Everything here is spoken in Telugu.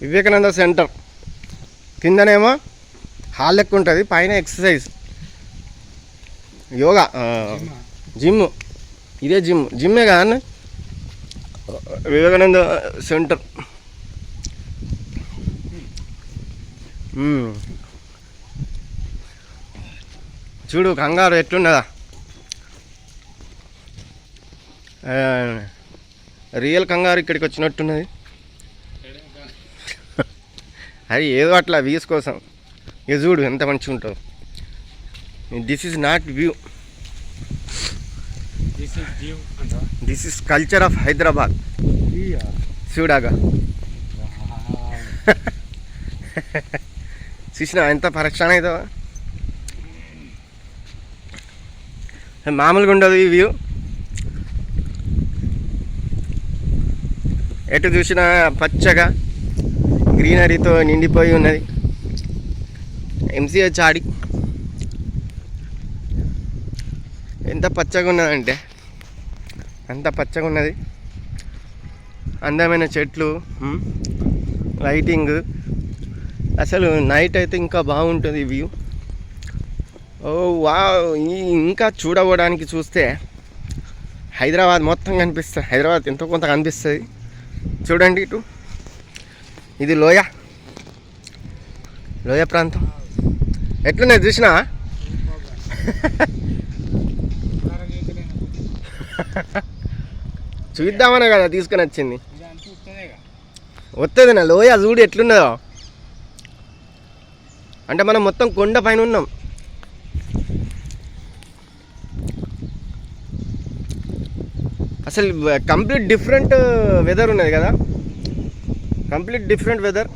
వివేకానంద సెంటర్ కిందనేమో హాల్ లెక్క ఉంటుంది, పైన ఎక్సర్సైజ్ యోగా జిమ్. ఇదే జిమ్మే కదా వివేకానంద సెంటర్. చూడు కంగారు ఎట్లున్నదా, రియల్ కంగారు ఇక్కడికి వచ్చినట్టున్నది. అది ఏదో అట్లా వ్యూస్ కోసం. ఇక చూడు ఎంత మంచిగా ఉంటుందో. This is not view, this is culture of Hyderabad. చూడాగా చూసినా ఎంత పరీక్షణ అవుతావా, మామూలుగా ఉండదు ఈ వ్యూ. ఎటు చూసినా పచ్చగా గ్రీనరీతో నిండిపోయి ఉన్నది. ఎంసీహెచ్ ఆడి ఎంత పచ్చగా ఉన్నదంటే అంత పచ్చగా ఉన్నది. అందమైన చెట్లు, లైటింగ్, అసలు నైట్ అయితే ఇంకా బాగుంటుంది వ్యూ. ఓ వా, ఇంకా చూడబోడానికి చూస్తే హైదరాబాద్ మొత్తం కనిపిస్తుంది. హైదరాబాద్ ఎంతో కొంత కనిపిస్తుంది. చూడండి ఇటు, ఇది లోయ ప్రాంతం ఎట్లున్నది చూసినా. చూద్దామనే కదా తీసుకొని వచ్చింది. వస్తుంది నా లోయ, చూడు ఎట్లున్నదో. అంటే మనం మొత్తం కొండ పైన ఉన్నాం. అసలు కంప్లీట్ డిఫరెంట్ వెదర్ ఉన్నది కదా, కంప్లీట్ డిఫరెంట్ వెదర్.